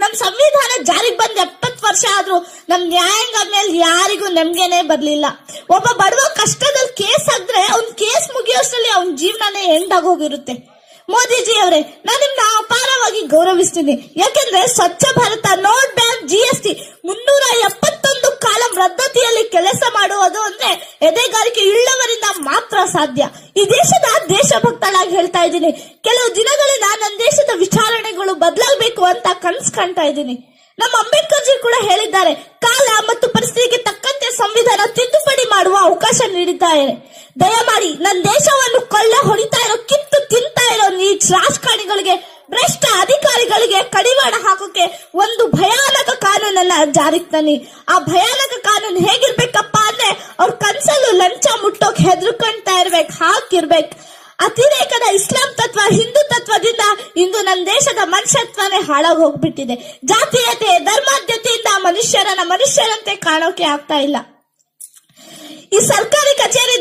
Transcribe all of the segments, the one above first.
ನಮ್ ಸಂವಿಧಾನ ಜಾರಿಗೆ ಬಂದ್ 70 ವರ್ಷ ಆದ್ರೂ ನಮ್ ನ್ಯಾಯಾಂಗ ಮೇಲೆ ಯಾರಿಗೂ ನಂಬಿಕೆನೆ ಬರ್ಲಿಲ್ಲ. ಒಬ್ಬ ಬಡವ ಕಷ್ಟದಲ್ಲಿ ಕೇಸ್ ಹಾಕಿದ್ರೆ ಅವ್ನ್ ಕೇಸ್ ಮುಗಿಯೋಷ್ಟರಲ್ಲಿ ಅವ್ನ ಜೀವನನೇ ಎಂಡ್ ಆಗೋಗಿರುತ್ತೆ. ಮೋದಿಜಿ ಅವರೇ, ನಾನು ನಿಮ್ನ ಅಪಾರವಾಗಿ ಗೌರವಿಸ್ತೀನಿ. ಯಾಕೆಂದ್ರೆ Swachh Bharat, note ban, GST 371 column ರದ್ದತಿಯಲ್ಲಿ ಕೆಲಸ ಮಾಡುವುದು ಅಂದ್ರೆ ಎದೆಗಾರಿಕೆ ಇಳ್ಳವರಿಂದ ಮಾತ್ರ ಸಾಧ್ಯ. ಈ ದೇಶದ ದೇಶಭಕ್ತಳಾಗಿ ಹೇಳ್ತಾ ಇದ್ದೀನಿ. ಕೆಲವು ದಿನಗಳಿಂದ ನನ್ನ ದೇಶದ ವಿಚಾರಣೆಗಳು ಬದಲಾಗಬೇಕು ಅಂತ ಕನಸು ಕಾಣ್ತಾ ಇದ್ದೀನಿ. ನಮ್ಮ ಅಂಬೇಡ್ಕರ್ ಜಿ ಕೂಡ ಹೇಳಿದ್ದಾರೆ, ಕಾಲ ಮತ್ತು ಪರಿಸ್ಥಿತಿಗೆ ತಕ್ಕಂತೆ ಸಂವಿಧಾನ ತಿದ್ದುಪಡಿ ಮಾಡುವ ಅವಕಾಶ ನೀಡಿದ್ದಾರೆ. ದಯಮಾಡಿ ನನ್ನ ದೇಶವನ್ನು ಕೊಳ್ಳ ಹೊಡಿತಾ ಇರೋ, ಕಿತ್ತು ತಿಂತಾ ಇರೋ ನೀಚ ರಾಜಕಾರಣಿಗಳಿಗೆ, ಭ್ರಷ್ಟ ಅಧಿಕಾರಿಗಳಿಗೆ ಕಡಿವಾಣ ಹಾಕೋಕೆ ಒಂದು ಭಯಾನಕ ಕಾನೂನನ್ನ ಜಾರಿಗೆ ತನ್ನಿ. ಆ ಭಯಾನಕ ಕಾನೂನು ಹೇಗಿರ್ಬೇಕಪ್ಪ ಅಂದ್ರೆ, ಅವ್ರ ಕನ್ಸಲ್ಲೂ ಲಂಚ ಮುಟ್ಟೋಕ್ ಹೆದರ್ಕೊಂತಾ ಇರ್ಬೇಕು, ಹಾಕಿರ್ಬೇಕು. ಅತಿರೇಕದ ಇಸ್ಲಾಂ ತತ್ವ, ಹಿಂದೂ ತತ್ವದಿಂದ ಇಂದು ನನ್ನ ದೇಶದ ಮನುಷ್ಯತ್ವನೇ ಹಾಳಾಗಿ ಹೋಗ್ಬಿಟ್ಟಿದೆ. ಜಾತೀಯತೆ, ಧರ್ಮಾದ್ಯತೆಯಿಂದ ಮನುಷ್ಯರಂತೆ ಕಾಣೋಕೆ ಆಗ್ತಾ ಇಲ್ಲ. ಈ ಸರ್ಕಾರಿ ಕಚೇರಿ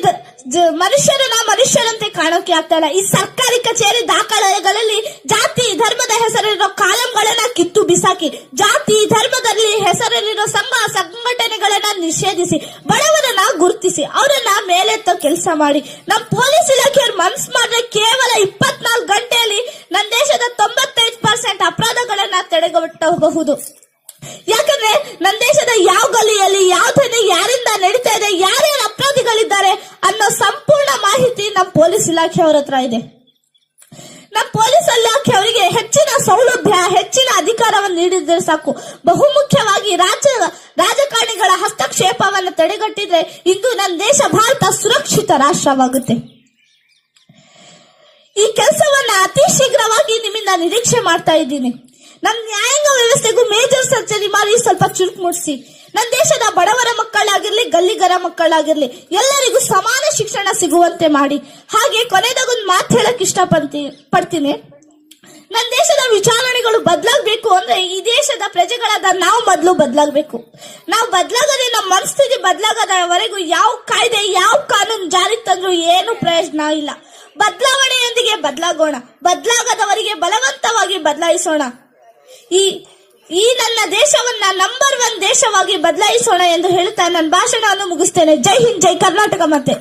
ಮನುಷ್ಯರಂತೆ ಕಾಣೋಕೆ ಆಗ್ತಾ ಇಲ್ಲ. ಈ ಸರ್ಕಾರಿ ಕಚೇರಿ ದಾಖಲೆಗಳಲ್ಲಿ ಜಾತಿ ಧರ್ಮದ ಹೆಸರಿರೋ ಕಾಲಂಗಳನ್ನ ಕಿತ್ತು ಬಿಸಾಕಿ, ಜಾತಿ ಧರ್ಮದಲ್ಲಿ ಹೆಸರಲ್ಲಿರೋ ಸಂಘ ಸಂಘಟನೆಗಳನ್ನ ನಿಷೇಧಿಸಿ, ಬಡವರನ್ನ ಗುರುತಿಸಿ ಅವರನ್ನ ಮೇಲೆತ್ತೋ ಕೆಲಸ ಮಾಡಿ. ನಮ್ಮ ಪೊಲೀಸ್ ಇಲಾಖೆಯವರು ಮನಸ್ಸು ಮಾಡಿದ್ರೆ ಕೇವಲ 24 ಗಂಟೆಯಲ್ಲಿ ನನ್ನ ದೇಶದ 95% ಅಪರಾಧಗಳನ್ನ ತಡೆಗಟ್ಟಬಹುದು. ಯಾಕಂದ್ರೆ ನನ್ನ ದೇಶದ ಯಾವ ಗಲಿಯಲ್ಲಿ ಯಾವ್ದನ್ನ ಯಾರಿಂದ ನಡೀತಾ ಇದೆ, ಯಾರ್ಯಾರು ಅಪರಾಧಿಗಳಿದ್ದಾರೆ ಅನ್ನೋ ಸಂಪೂರ್ಣ ಮಾಹಿತಿ ನಮ್ಮ ಪೊಲೀಸ್ ಇಲಾಖೆಯವರ ಹತ್ರ ಇದೆ. ನಮ್ಮ ಪೊಲೀಸ್ ಇಲಾಖೆಯವರಿಗೆ ಹೆಚ್ಚಿನ ಸೌಲಭ್ಯ, ಹೆಚ್ಚಿನ ಅಧಿಕಾರವನ್ನು ನೀಡಿದ್ರೆ ಸಾಕು. ಬಹುಮುಖ್ಯವಾಗಿ ರಾಜಕಾರಣಿಗಳ ಹಸ್ತಕ್ಷೇಪವನ್ನು ತಡೆಗಟ್ಟಿದ್ರೆ ಇಂದು ನನ್ನ ದೇಶ ಭಾರತ ಸುರಕ್ಷಿತ ರಾಷ್ಟ್ರವಾಗುತ್ತೆ. ಈ ಕೆಲಸವನ್ನ ಅತಿ ಶೀಘ್ರವಾಗಿ ನಿಮ್ಮಿಂದ ನಿರೀಕ್ಷೆ ಮಾಡ್ತಾ ಇದ್ದೀನಿ. ನಮ್ಮ ನ್ಯಾಯಾಂಗ ವ್ಯವಸ್ಥೆಗೂ ಮೇಜರ್ ಸರ್ಜರಿ ಮಾಡಿ ಸ್ವಲ್ಪ ಚುರುಕು ಮೂಡಿಸಿ. ನನ್ನ ದೇಶದ ಬಡವರ ಮಕ್ಕಳಾಗಿರ್ಲಿ, ಗಲ್ಲಿಗರ ಮಕ್ಕಳಾಗಿರ್ಲಿ, ಎಲ್ಲರಿಗೂ ಸಮಾನ ಶಿಕ್ಷಣ ಸಿಗುವಂತೆ ಮಾಡಿ. ಹಾಗೆ ಕೊನೆಯದಾಗೊಂದು ಮಾತು ಹೇಳಕ್ ಇಷ್ಟಪಡ್ತೀನಿ. ನನ್ನ ದೇಶದ ವಿಚಾರಣೆಗಳು ಬದಲಾಗಬೇಕು ಅಂದ್ರೆ ಈ ದೇಶದ ಪ್ರಜೆಗಳಾದ ನಾವು ಮೊದಲು ಬದಲಾಗಬೇಕು. ನಾವು ಬದಲಾಗದೆ, ನಮ್ಮ ಮನಸ್ಥಿತಿ ಬದಲಾಗದವರೆಗೂ ಯಾವ ಕಾಯ್ದೆ, ಯಾವ ಕಾನೂನು ಜಾರಿಗೆ ತಂದ್ರೂ ಏನು ಪ್ರಯೋಜನ ಇಲ್ಲ. ಬದಲಾವಣೆಯೊಂದಿಗೆ ಬದಲಾಗೋಣ, ಬದಲಾಗದವರಿಗೆ ಬಲವಂತವಾಗಿ ಬದಲಾಯಿಸೋಣ. ಈ ನನ್ನ ದೇಶವನ್ನ ನಂಬರ್ 1 ದೇಶವಾಗಿ ಬದಲಾಯಿಸೋಣ ಎಂದು ಹೇಳುತ್ತಾ ನನ್ನ ಭಾಷಣವನ್ನು ಮುಗಿಸ್ತೇನೆ. ಜೈ ಹಿಂದ್, ಜೈ ಕರ್ನಾಟಕ. ಮತ್ತೆ